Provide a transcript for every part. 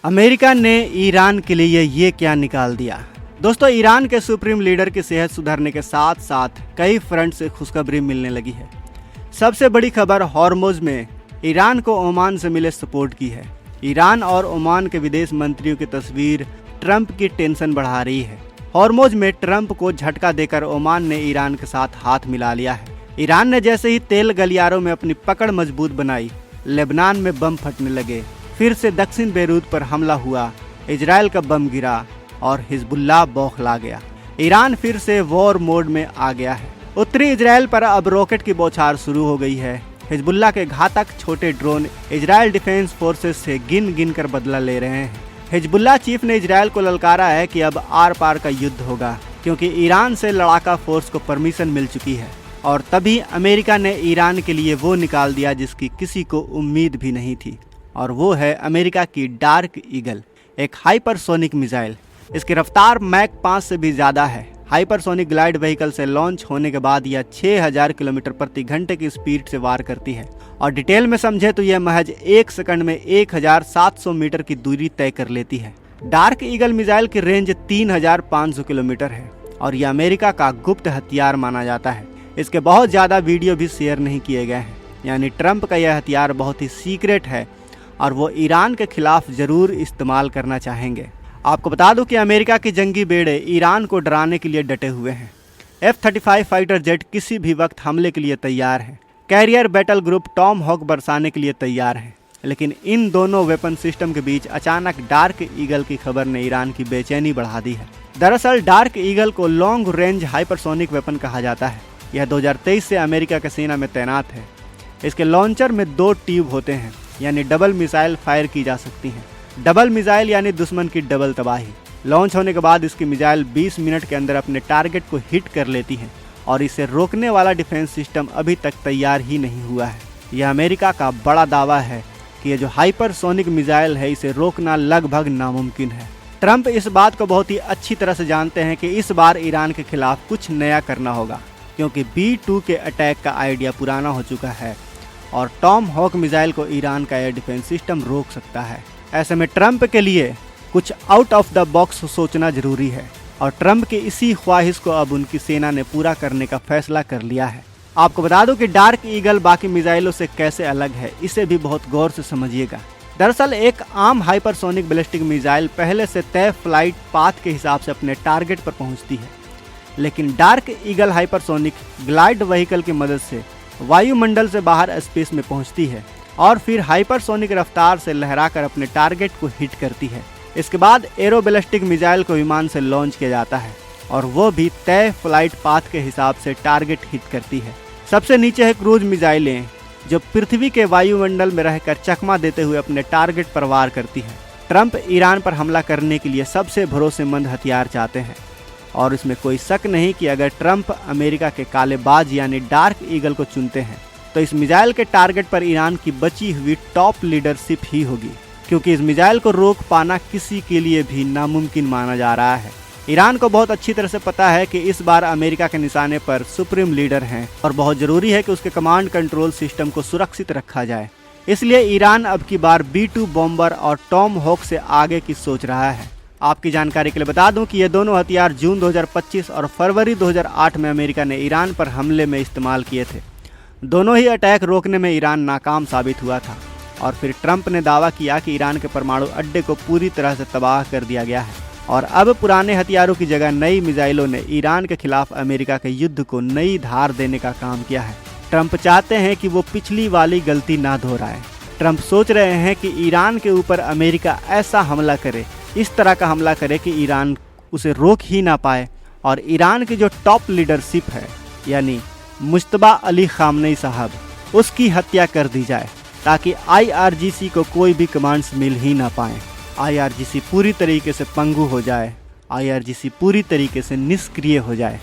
America ने Iran के लिए ये क्या निकाल दिया। दोस्तों, ईरान के सुप्रीम लीडर की सेहत सुधरने के साथ साथ कई फ्रंट से खुशखबरी मिलने लगी है। सबसे बड़ी खबर, हॉर्मुज़ में ईरान को ओमान से मिले सपोर्ट की है। ईरान और ओमान के विदेश मंत्रियों की तस्वीर ट्रंप की टेंशन बढ़ा रही है। हॉर्मुज़ में ट्रंप को झटका देकर ओमान ने ईरान के साथ हाथ मिला लिया है। ईरान ने जैसे ही तेल गलियारों में अपनी पकड़ मजबूत बनाई, लेबनान में बम फटने लगे, फिर से दक्षिण बेरूत पर हमला हुआ, इजराइल का बम गिरा और हिजबुल्लाह बौखला गया। ईरान फिर से वॉर मोड में आ गया है। उत्तरी इजराइल पर अब रॉकेट की बौछार शुरू हो गई है। हिजबुल्लाह के घातक छोटे ड्रोन इजराइल डिफेंस फोर्सेस से गिन गिन कर बदला ले रहे हैं। हिजबुल्लाह चीफ ने इजराइल को ललकारा है कि अब आर पार का युद्ध होगा, क्योंकि ईरान से लड़ाका फोर्स को परमिशन मिल चुकी है। और तभी अमेरिका ने ईरान के लिए वो निकाल दिया जिसकी किसी को उम्मीद भी नहीं थी, और वो है अमेरिका की डार्क ईगल, एक हाइपरसोनिक मिसाइल। इसकी रफ्तार मैक 5 से भी ज़्यादा है। हाइपरसोनिक ग्लाइड व्हीकल से लॉन्च होने के बाद यह 6000 किलोमीटर प्रति घंटे की स्पीड से वार करती है, और डिटेल में समझे तो यह महज 1 सेकंड में 1700 मीटर की दूरी तय कर लेती है। डार्क ईगल मिसाइल की रेंज 3500 किलोमीटर है और यह अमेरिका का गुप्त हथियार माना जाता है। इसके बहुत ज़्यादा वीडियो भी शेयर नहीं किए गए हैं, यानी ट्रंप का यह हथियार बहुत ही सीक्रेट है और वो ईरान के खिलाफ ज़रूर इस्तेमाल करना चाहेंगे। आपको बता दूं कि अमेरिका के जंगी बेड़े ईरान को डराने के लिए डटे हुए हैं। F-35 फाइटर जेट किसी भी वक्त हमले के लिए तैयार हैं। Carrier battle group tomahawk बरसाने के लिए तैयार हैं। लेकिन इन दोनों वेपन सिस्टम के बीच अचानक डार्क ईगल की खबर ने ईरान की बेचैनी बढ़ा दी है। दरअसल डार्क ईगल को लॉन्ग रेंज हाइपरसोनिक वेपन कहा जाता है। यह 2023 से अमेरिका के सेना में तैनात है। इसके लॉन्चर में 2 ट्यूब होते हैं, यानी डबल मिसाइल फायर की जा सकती हैं। डबल मिसाइल यानी दुश्मन की डबल तबाही। लॉन्च होने के बाद इसकी मिसाइल 20 मिनट के अंदर अपने टारगेट को हिट कर लेती है, और इसे रोकने वाला डिफेंस सिस्टम अभी तक तैयार ही नहीं हुआ है। यह अमेरिका का बड़ा दावा है कि यह जो हाइपरसोनिक मिसाइल है, इसे रोकना लगभग नामुमकिन है। ट्रंप इस बात को बहुत ही अच्छी तरह से जानते हैं कि इस बार ईरान के खिलाफ कुछ नया करना होगा, क्योंकि B-2 के अटैक का आइडिया पुराना हो चुका है और टॉम हॉक मिसाइल को ईरान का एयर डिफेंस सिस्टम रोक सकता है। ऐसे में ट्रंप के लिए कुछ आउट ऑफ द बॉक्स सोचना जरूरी है, और ट्रंप की इसी ख्वाहिश को अब उनकी सेना ने पूरा करने का फैसला कर लिया है। आपको बता दूं कि डार्क ईगल बाकी मिसाइलों से कैसे अलग है, इसे भी बहुत गौर से समझिएगा। दरअसल एक आम हाइपरसोनिक बैलिस्टिक मिसाइल पहले से तय फ्लाइट पाथ के हिसाब से अपने टारगेट पर पहुंचती है, लेकिन dark eagle hypersonic glide vehicle की मदद से वायुमंडल से बाहर स्पेस में पहुंचती है और फिर हाइपरसोनिक रफ्तार से लहराकर अपने टारगेट को हिट करती है। इसके बाद एरोबैलिस्टिक मिसाइल को विमान से लॉन्च किया जाता है, और वो भी तय फ्लाइट पाथ के हिसाब से टारगेट हिट करती है। सबसे नीचे है क्रूज मिसाइलें, जो पृथ्वी के वायुमंडल में रहकर चकमा देते हुए अपने टारगेट पर वार करती है। ट्रंप ईरान पर हमला करने के लिए सबसे भरोसेमंद हथियार चाहते हैं, और इसमें कोई शक नहीं कि अगर ट्रंप अमेरिका के काले बाज यानी डार्क ईगल को चुनते हैं, तो इस मिसाइल के टारगेट पर ईरान की बची हुई टॉप लीडरशिप ही होगी, क्योंकि इस मिसाइल को रोक पाना किसी के लिए भी नामुमकिन माना जा रहा है। ईरान को बहुत अच्छी तरह से पता है कि इस बार अमेरिका के निशाने पर सुप्रीम लीडर हैं, और बहुत ज़रूरी है कि उसके कमांड कंट्रोल सिस्टम को सुरक्षित रखा जाए। इसलिए ईरान अब की बार B-2 बॉम्बर और टॉम हॉक से आगे की सोच रहा है। आपकी जानकारी के लिए बता दूं कि ये दोनों हथियार जून 2025 और फरवरी 2008 में अमेरिका ने ईरान पर हमले में इस्तेमाल किए थे। दोनों ही अटैक रोकने में ईरान नाकाम साबित हुआ था, और फिर ट्रंप ने दावा किया कि ईरान के परमाणु अड्डे को पूरी तरह से तबाह कर दिया गया है, और अब पुराने हथियारों की जगह नई मिसाइलों ने ईरान के खिलाफ अमेरिका के युद्ध को नई धार देने का काम किया है। ट्रंप चाहते हैं कि वो पिछली वाली गलती ना दोहराए। ट्रंप सोच रहे हैं कि ईरान के ऊपर अमेरिका ऐसा हमला करे, इस तरह का हमला करे कि ईरान उसे रोक ही ना पाए, और ईरान की जो टॉप लीडरशिप है, यानी मुश्तबा अली खामनेई साहब, उसकी हत्या कर दी जाए, ताकि IRGC को कोई भी कमांड्स मिल ही ना पाए। IRGC पूरी तरीके से पंगु हो जाए, IRGC पूरी तरीके से निष्क्रिय हो जाए।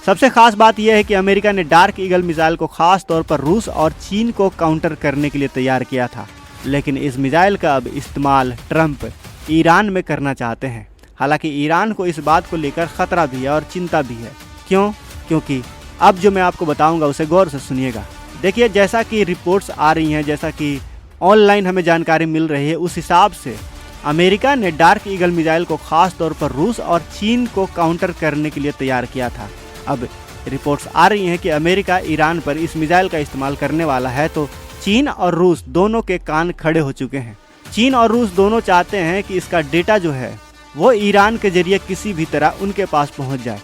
सबसे खास बात यह है कि अमेरिका ने डार्क ईगल मिसाइल को खास तौर पर रूस और चीन को काउंटर करने के लिए तैयार किया था, लेकिन इस मिसाइल का अब इस्तेमाल ट्रंप ईरान में करना चाहते हैं। हालांकि ईरान को इस बात को लेकर खतरा भी है और चिंता भी है। क्यों? क्योंकि अब जो मैं आपको बताऊंगा उसे गौर से सुनिएगा। देखिए, जैसा कि रिपोर्ट्स आ रही हैं, जैसा कि ऑनलाइन हमें जानकारी मिल रही है, उस हिसाब से अमेरिका ने डार्क ईगल मिसाइल को खास तौर पर रूस और चीन को काउंटर करने के लिए तैयार किया था। अब रिपोर्ट्स आ रही हैं कि अमेरिका ईरान पर इस मिसाइल का इस्तेमाल करने वाला है, तो चीन और रूस दोनों के कान खड़े हो चुके हैं। चीन और रूस दोनों चाहते हैं कि इसका डेटा जो है वो ईरान के जरिए किसी भी तरह उनके पास पहुंच जाए,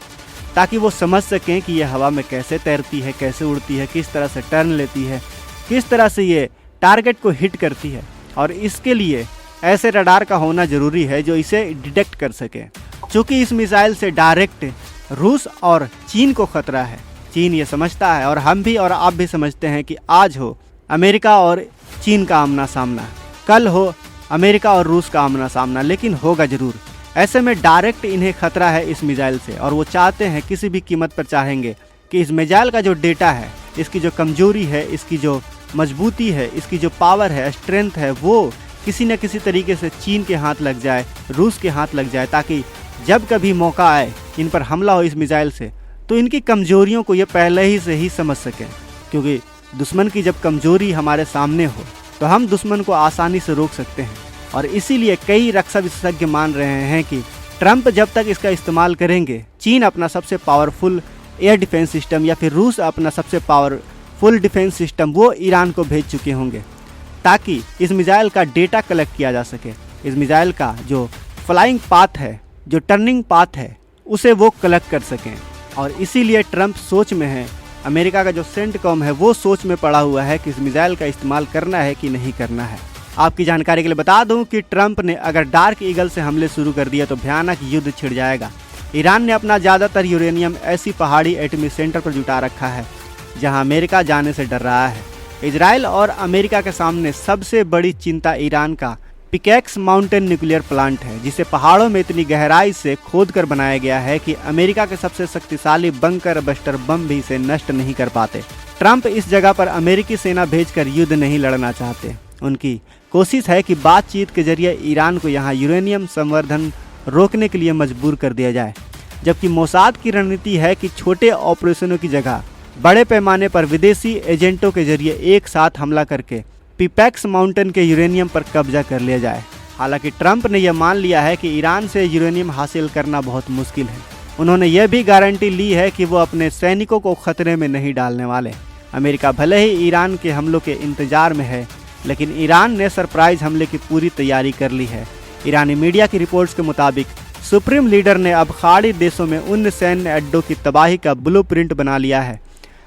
ताकि वो समझ सकें कि ये हवा में कैसे तैरती है, कैसे उड़ती है, किस तरह से टर्न लेती है, किस तरह से ये टारगेट को हिट करती है। और इसके लिए ऐसे रडार का होना ज़रूरी है जो इसे डिटेक्ट कर सके। चूँकि इस मिसाइल से डायरेक्ट रूस और चीन को खतरा है, चीन ये समझता है और हम भी और आप भी समझते हैं कि आज हो अमेरिका और चीन का आमना सामना, कल हो अमेरिका और रूस का आमना सामना, लेकिन होगा ज़रूर। ऐसे में डायरेक्ट इन्हें खतरा है इस मिसाइल से, और वो चाहते हैं, किसी भी कीमत पर चाहेंगे कि इस मिसाइल का जो डेटा है, इसकी जो कमजोरी है, इसकी जो मजबूती है, इसकी जो पावर है, स्ट्रेंथ है, वो किसी न किसी तरीके से चीन के हाथ लग जाए, रूस के हाथ लग जाए, ताकि जब कभी मौका आए इन पर हमला हो इस मिसाइल से, तो इनकी कमजोरियों को ये पहले ही से ही समझ सकें। क्योंकि दुश्मन की जब कमजोरी हमारे सामने हो तो हम दुश्मन को आसानी से रोक सकते हैं। और इसीलिए कई रक्षा विशेषज्ञ मान रहे हैं कि ट्रंप जब तक इसका इस्तेमाल करेंगे, चीन अपना सबसे पावरफुल एयर डिफेंस सिस्टम या फिर रूस अपना सबसे पावरफुल डिफेंस सिस्टम वो ईरान को भेज चुके होंगे, ताकि इस मिसाइल का डेटा कलेक्ट किया जा सके। इस मिसाइल का जो फ्लाइंग पाथ है, जो टर्निंग पाथ है, उसे वो कलेक्ट कर सकें। और इसीलिए ट्रंप सोच में है, अमेरिका का जो सेंटकॉम है वो सोच में पड़ा हुआ है कि इस मिसाइल का इस्तेमाल करना है कि नहीं करना है। आपकी जानकारी के लिए बता दूं कि ट्रंप ने अगर डार्क ईगल से हमले शुरू कर दिए तो भयानक युद्ध छिड़ जाएगा। ईरान ने अपना ज़्यादातर यूरेनियम ऐसी पहाड़ी एटमी सेंटर पर जुटा रखा है जहां अमेरिका जाने से डर रहा है। इजराइल और अमेरिका के सामने सबसे बड़ी चिंता ईरान का पिकैक्स माउंटेन न्यूक्लियर प्लांट है, जिसे पहाड़ों में इतनी गहराई से खोद कर बनाया गया है कि अमेरिका के सबसे शक्तिशाली बंकर बस्टर बम भी इसे नष्ट नहीं कर पाते। ट्रंप इस जगह पर अमेरिकी सेना भेजकर युद्ध नहीं लड़ना चाहते। उनकी कोशिश है कि बातचीत के जरिए ईरान को यहाँ यूरेनियम संवर्धन रोकने के लिए मजबूर कर दिया जाए, जबकि मोसाद की रणनीति है कि छोटे ऑपरेशनों की जगह बड़े पैमाने पर विदेशी एजेंटों के जरिए एक साथ हमला करके पिकैक्स माउंटेन के यूरेनियम पर कब्जा कर लिया जाए। हालांकि ट्रंप ने यह मान लिया है कि ईरान से यूरेनियम हासिल करना बहुत मुश्किल है। उन्होंने यह भी गारंटी ली है कि वो अपने सैनिकों को खतरे में नहीं डालने वाले। अमेरिका भले ही ईरान के हमलों के इंतजार में है, लेकिन ईरान ने सरप्राइज हमले की पूरी तैयारी कर ली है। ईरानी मीडिया की रिपोर्ट्स के मुताबिक सुप्रीम लीडर ने अब खाड़ी देशों में उन सैन्य अड्डों की तबाही का ब्लूप्रिंट बना लिया है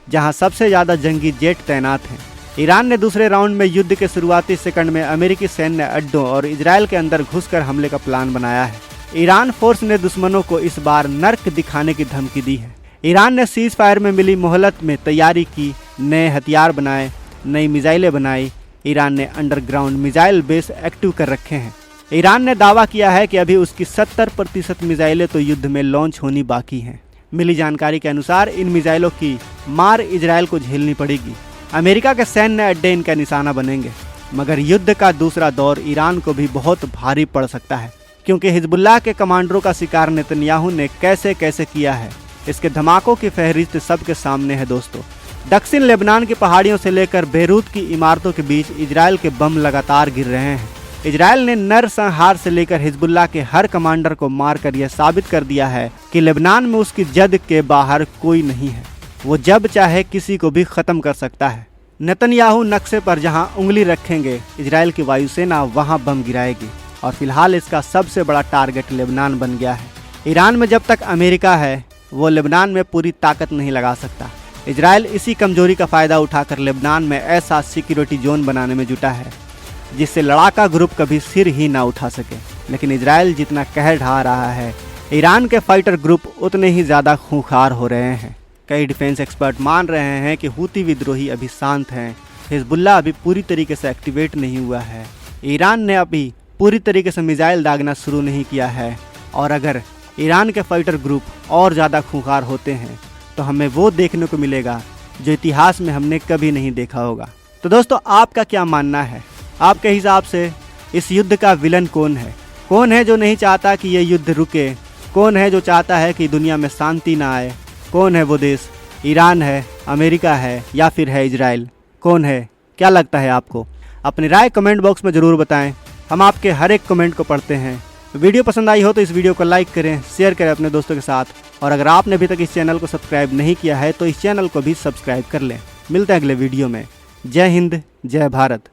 जहां सबसे ज़्यादा जंगी जेट तैनात हैं। ईरान ने दूसरे राउंड में युद्ध के शुरुआती सेकंड में अमेरिकी सैन्य अड्डों और इजराइल के अंदर घुसकर हमले का प्लान बनाया है। ईरान फोर्स ने दुश्मनों को इस बार नर्क दिखाने की धमकी दी है। ईरान ने सीज फायर में मिली मोहलत में तैयारी की, नए हथियार बनाए, नई मिसाइलें बनाई। ईरान ने अंडरग्राउंड मिसाइल बेस एक्टिव कर रखे हैं। ईरान ने दावा किया है कि अभी उसकी 70% मिसाइलें तो युद्ध में लॉन्च होनी बाकी हैं। मिली जानकारी के अनुसार इन मिसाइलों की मार इजराइल को झेलनी पड़ेगी। अमेरिका के सैन्य अड्डे इनका निशाना बनेंगे, मगर युद्ध का दूसरा दौर ईरान को भी बहुत भारी पड़ सकता है, क्योंकि हिजबुल्लाह के कमांडरों का शिकार नेतन्याहू ने कैसे कैसे किया है, इसके धमाकों की फहरिस्त सबके सामने है। दोस्तों, दक्षिण लेबनान की पहाड़ियों से लेकर बेरूत की इमारतों के बीच इजराइल के बम लगातार गिर रहे हैं। इजराइल ने नरसंहार से लेकर हिजबुल्लाह के हर कमांडर को मारकर यह साबित कर दिया है कि लेबनान में उसकी जद के बाहर कोई नहीं है। वो जब चाहे किसी को भी खत्म कर सकता है। नेतन्याहू नक्शे पर जहां उंगली रखेंगे, इजराइल की वायुसेना वहां बम गिराएगी, और फिलहाल इसका सबसे बड़ा टारगेट लेबनान बन गया है। ईरान में जब तक अमेरिका है, वो लेबनान में पूरी ताकत नहीं लगा सकता। इजराइल इसी कमजोरी का फ़ायदा उठाकर लेबनान में ऐसा सिक्योरिटी जोन बनाने में जुटा है जिससे लड़ाका ग्रुप कभी सिर ही ना उठा सके। लेकिन इजराइल जितना कहर ढा रहा है, ईरान के फाइटर ग्रुप उतने ही ज़्यादा खूंखार हो रहे हैं। कई डिफेंस एक्सपर्ट मान रहे हैं कि हूती विद्रोही अभी शांत हैं, हिजबुल्लाह अभी पूरी तरीके से एक्टिवेट नहीं हुआ है, ईरान ने अभी पूरी तरीके से मिसाइल दागना शुरू नहीं किया है, और अगर ईरान के फाइटर ग्रुप और ज़्यादा खूंखार होते हैं तो हमें वो देखने को मिलेगा जो इतिहास में हमने कभी नहीं देखा होगा। तो दोस्तों, आपका क्या मानना है? आपके हिसाब से इस युद्ध का विलन कौन है? कौन है जो नहीं चाहता कि ये युद्ध रुके? कौन है जो चाहता है कि दुनिया में शांति ना आए? कौन है वो देश? ईरान है, अमेरिका है, या फिर है इजराइल? कौन है? क्या लगता है आपको? अपनी राय कमेंट बॉक्स में ज़रूर बताएं। हम आपके हर एक कमेंट को पढ़ते हैं। वीडियो पसंद आई हो तो इस वीडियो को लाइक करें, शेयर करें अपने दोस्तों के साथ, और अगर आपने अभी तक इस चैनल को सब्सक्राइब नहीं किया है तो इस चैनल को भी सब्सक्राइब कर लें। मिलते हैं अगले वीडियो में। जय हिंद, जय भारत।